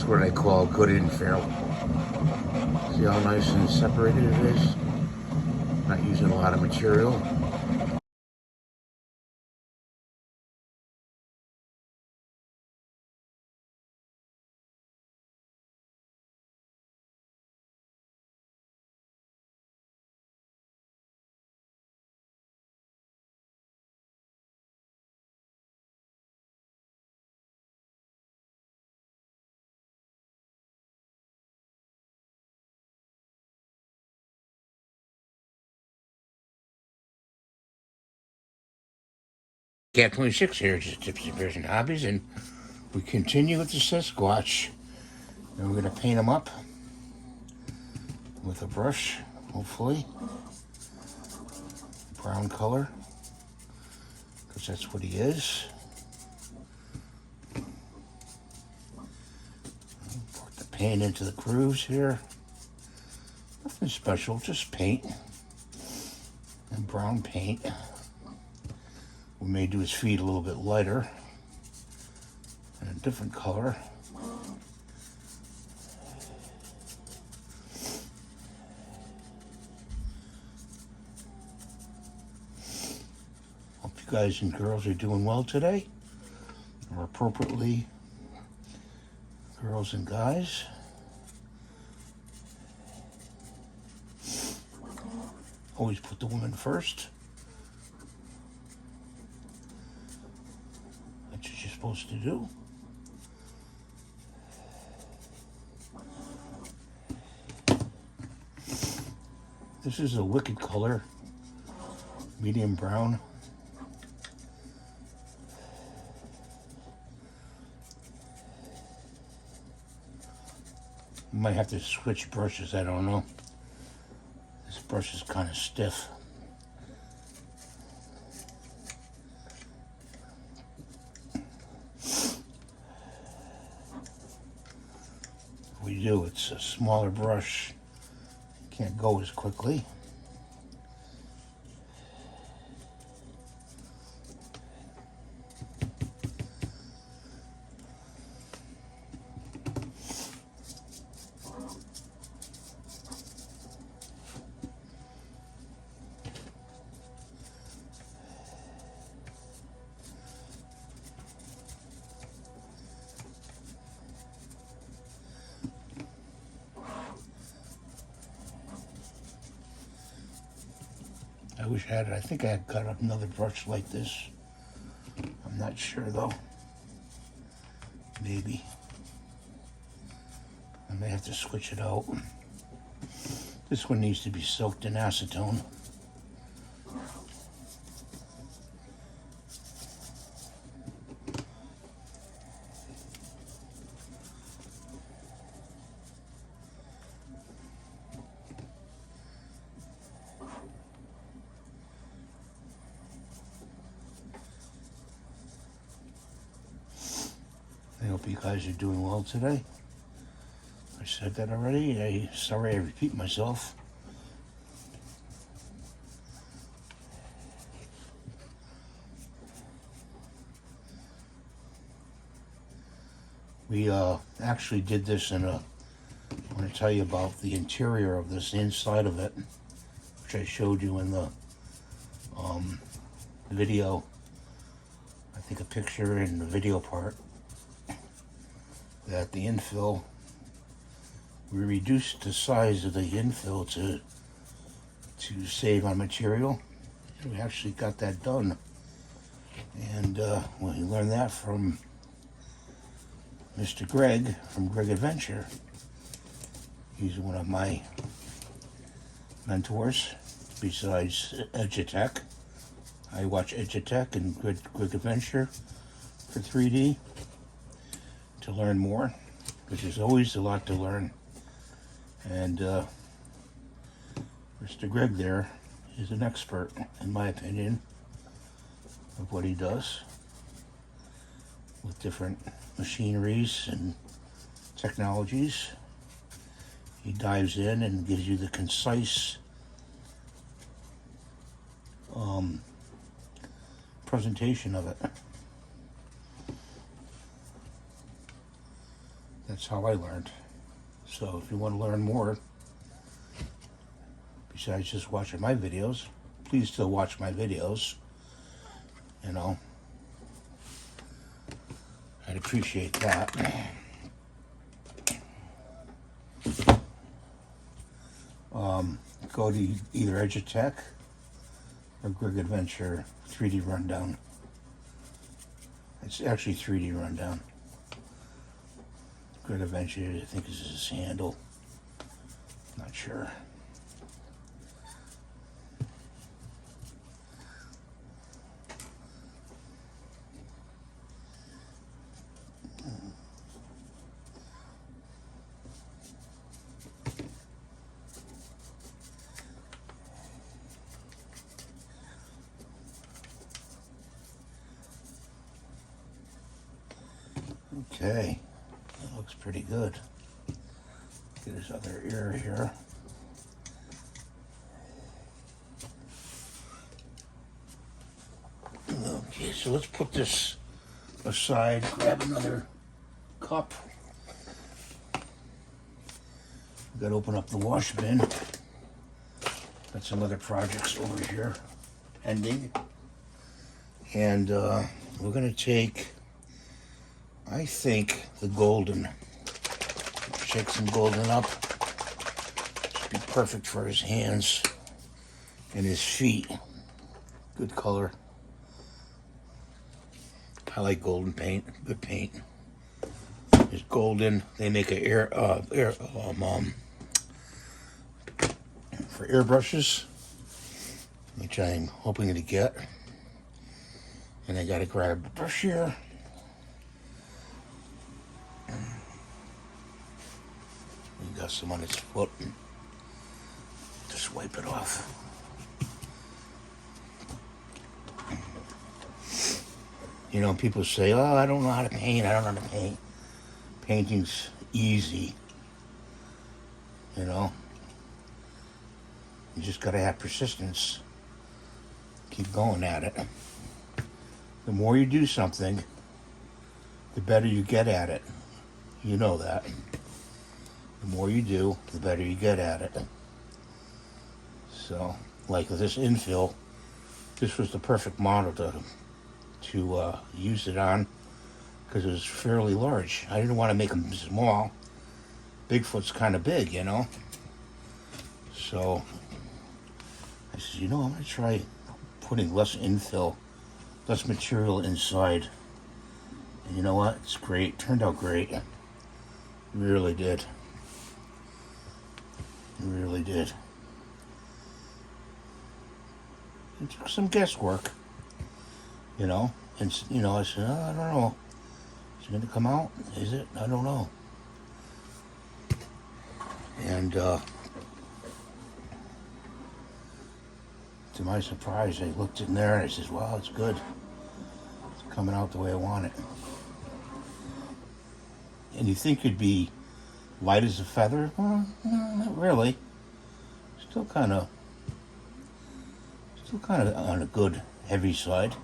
what I call good infill. See how nice and separated it is? Not using a lot of material. Cat 26 here, just Tipsy Bears and Hobbies, and we continue with the Sasquatch. And we're going to paint him up with a brush, hopefully. Brown color, because that's what he is. Put the paint into the grooves here. Nothing special, just paint. And brown paint. We may do his feet a little bit lighter and a different color. Hope you guys and girls are doing well today, or appropriately, girls and guys. Always put the woman first. That's what you're supposed to do. This is a wicked color, medium brown. Might have to switch brushes, I don't know. This brush is kind of stiff. We do, it's a smaller brush. Can't go as quickly. I wish I had it. I think I had got another brush like this. I'm not sure though. Maybe. I may have to switch it out. This one needs to be soaked in acetone. I hope you guys are doing well today. I said that already. Sorry I repeat myself. We actually did this in a, I want to tell you about the interior of this, the inside of it, which I showed you in the video. I think a picture in the video part. That the infill, we reduced the size of the infill to save on material. And we actually got that done. And well, we learned that from Mr. Greg from Greg Adventure. He's one of my mentors besides Edutech. I watch Edutech and Greg Adventure for 3D to learn more, because there's always a lot to learn. And Mr. Greg there is an expert, in my opinion, of what he does with different machineries and technologies. He dives in and gives you the concise presentation of it. That's how I learned. So if you want to learn more, besides just watching my videos, please still watch my videos. You know, I'd appreciate that. Go to either Edutech or Grig Adventure 3D Rundown. It's actually 3D Rundown. Grig Adventure, I think, is his handle. Not sure. Okay, that looks pretty good. Get his other ear here. Okay, so let's put this aside, grab another cup. Got to open up the wash bin. Got some other projects over here pending. And we're going to take, I think, the golden. Shake some golden up. Should be perfect for his hands and his feet. Good color. I like golden paint. Good paint. It's golden. They make a for airbrushes, which I'm hoping to get. And I gotta grab a brush here. We got some on its foot. Just wipe it off. You know, people say, oh, I don't know how to paint. I don't know how to paint. Painting's easy. You know? You just got to have persistence. Keep going at it. The more you do something, the better you get at it. You know that. The more you do, the better you get at it. So, like with this infill, this was the perfect model to use it on because it was fairly large. I didn't want to make them small. Bigfoot's kind of big, you know. So I said, you know, I'm going to try putting less infill, less material inside. And you know what? It's great. Turned out great. It really did. It really did. It took some guesswork, you know. And, you know, I said, oh, I don't know. Is it going to come out? Is it? I don't know. And to my surprise, I looked in there and I said, wow, it's good. It's coming out the way I want it. And you think it'd be light as a feather? Well, no, not really. Still kind of on a good heavy side,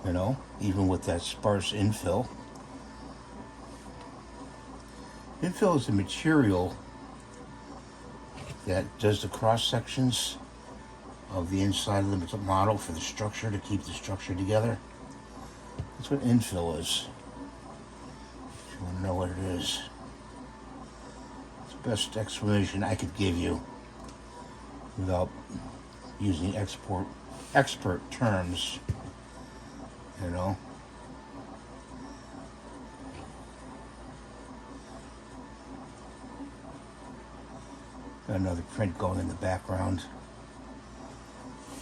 you know, even with that sparse infill. Infill is a material that does the cross sections of the inside of the model for the structure, to keep the structure together. That's what infill is. If you want to know what it is. It's the best explanation I could give you without using expert terms, you know. Got another print going in the background.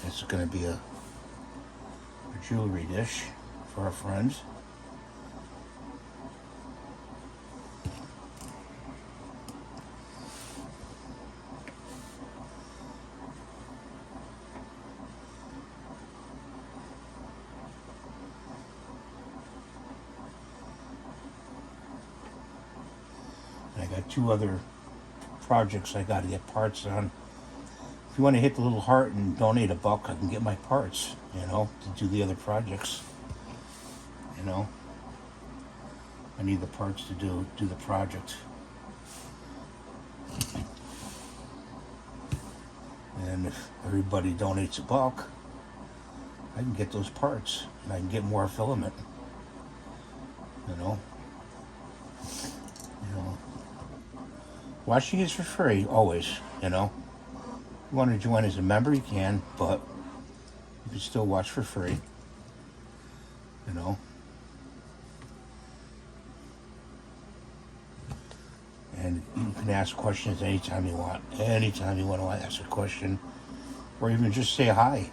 It's going to be a jewelry dish for our friends. I got two other projects I got to get parts on. If you want to hit the little heart and donate $1, I can get my parts, you know, to do the other projects, you know. I need the parts to do the project. And if everybody donates $1, I can get those parts and I can get more filament. You know, watching is for free always. You know, if you want to join as a member, you can, but you can still watch for free. You know. And you can ask questions anytime you want. Anytime you want to ask a question, or even just say hi.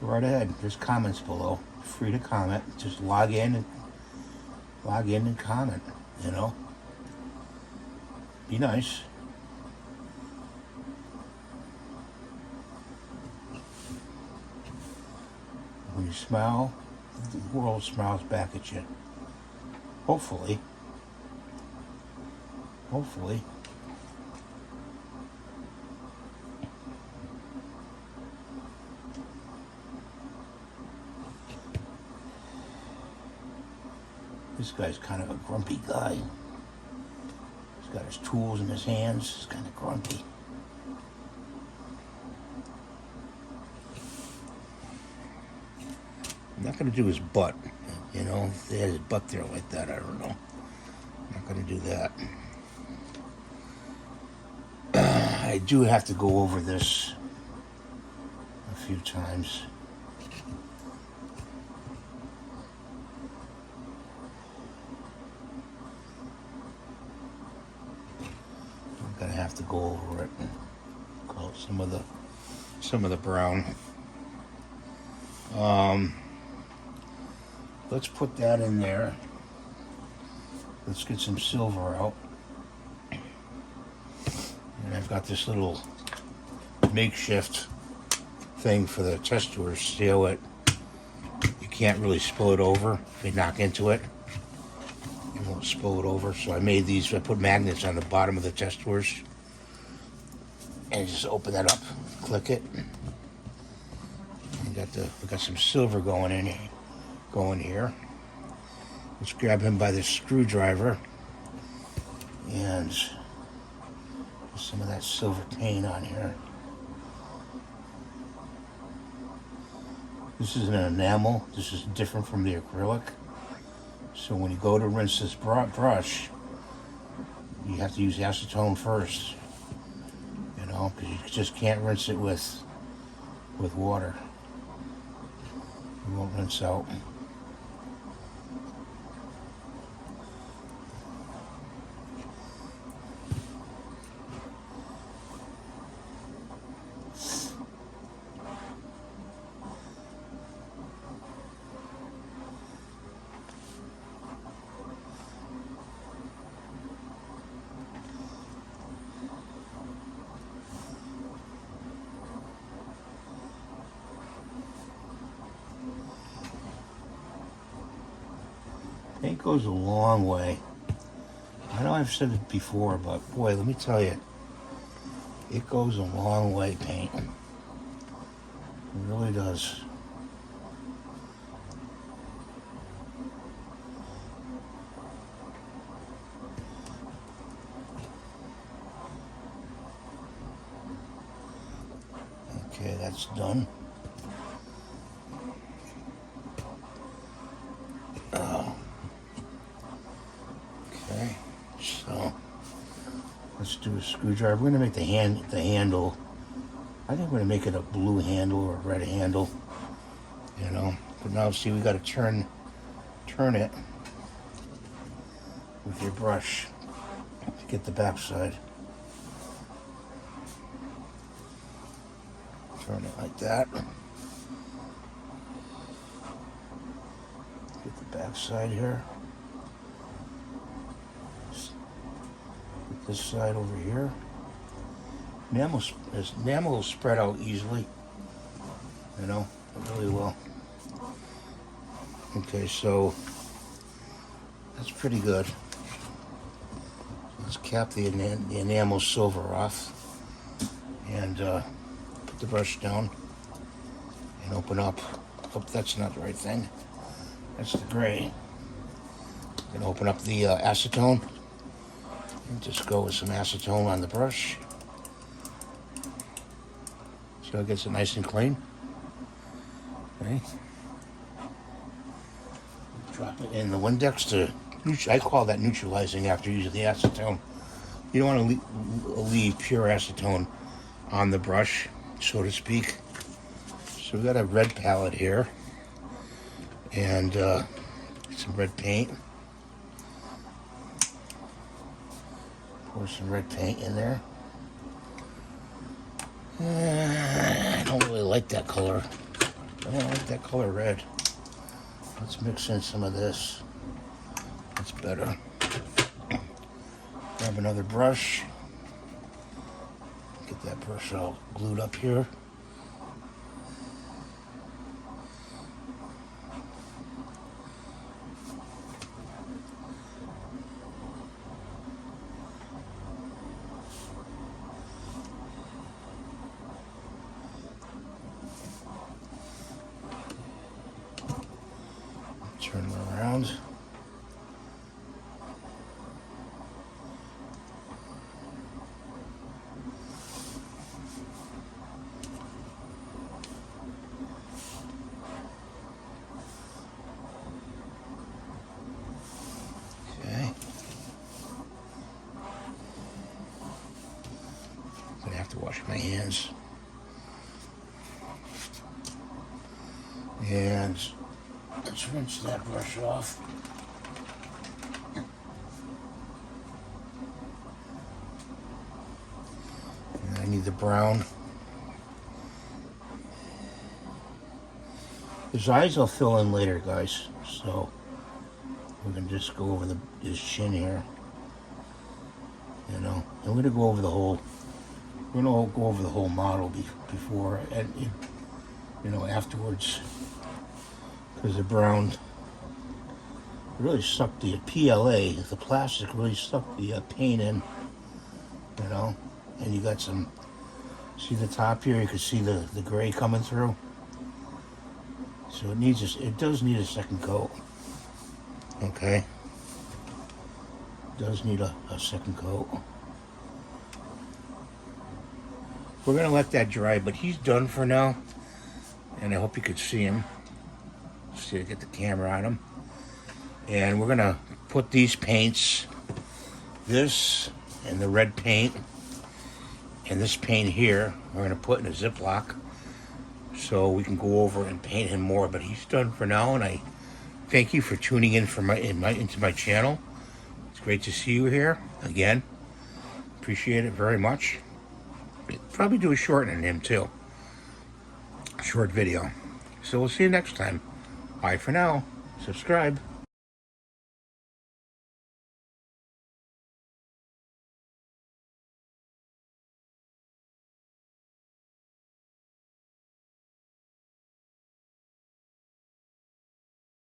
Go right ahead. There's comments below. Free to comment. Just log in and comment. You know. Be nice. When you smile, the world smiles back at you. Hopefully. Hopefully. This guy's kind of a grumpy guy. He's got his tools in his hands. He's kind of grumpy. I'm not going to do his butt. You know, if they had his butt there like that, I don't know. I'm not going to do that. I do have to go over this a few times. I'm gonna have to go over it and call it some of the brown. Let's put that in there. Let's get some silver out. And I've got this little makeshift thing for the test tubers. See how you can't really spill it over if you knock into it. You won't spill it over. So I made these. I put magnets on the bottom of the test tubers, and just open that up, click it. We got some silver going here. Let's grab him by the screwdriver and some of that silver paint on here. This is an enamel. This is different from the acrylic. So when you go to rinse this brush, you have to use acetone first. You know, because you just can't rinse it with water. It won't rinse out. Paint goes a long way. I know I've said it before, but boy, let me tell you, it goes a long way, paint. It really does. Okay, that's done. Okay, so let's do a screwdriver. We're gonna make the handle. I think we're gonna make it a blue handle or a red handle. You know, but now see, we got to turn it with your brush to get the back side. Turn it like that. Get the back side here. Get this side over here. Enamel will spread out easily. You know, it really will. Okay, so that's pretty good. Let's cap the enamel silver off and put the brush down and open up. Oh, that's not the right thing. That's the gray. Gonna open up the acetone and just go with some acetone on the brush so it gets it nice and clean. Okay. Drop it in the Windex to, I call that neutralizing after using the acetone. You don't want to leave pure acetone on the brush, so to speak. So we've got a red palette here and some red paint. Pour some red paint in there. I don't really like that color. I don't like that color red. Let's mix in some of this. That's better. Grab another brush. Get that brush all glued up here. Turn it around. Okay. I'm gonna have to wash my hands. And let's rinse that brush off. And I need the brown. His eyes I'll fill in later, guys. So we're gonna just go over his chin here. You know, and we're gonna go over the whole. We're gonna go over the whole model before and you know afterwards. Because the brown really sucked the PLA, the plastic really sucked the paint in, you know. And you got some, see the top here, you can see the gray coming through. So it does need a second coat. Okay. It does need a second coat. We're gonna let that dry, but he's done for now. And I hope you could see him. See to get the camera on him. And we're gonna put these paints, this and the red paint and this paint here, we're gonna put in a Ziploc so we can go over and paint him more. But he's done for now, and I thank you for tuning in into my channel. It's great to see you here again. Appreciate it very much. Probably do a short on him too. Short video. So we'll see you next time. Bye for now. Subscribe.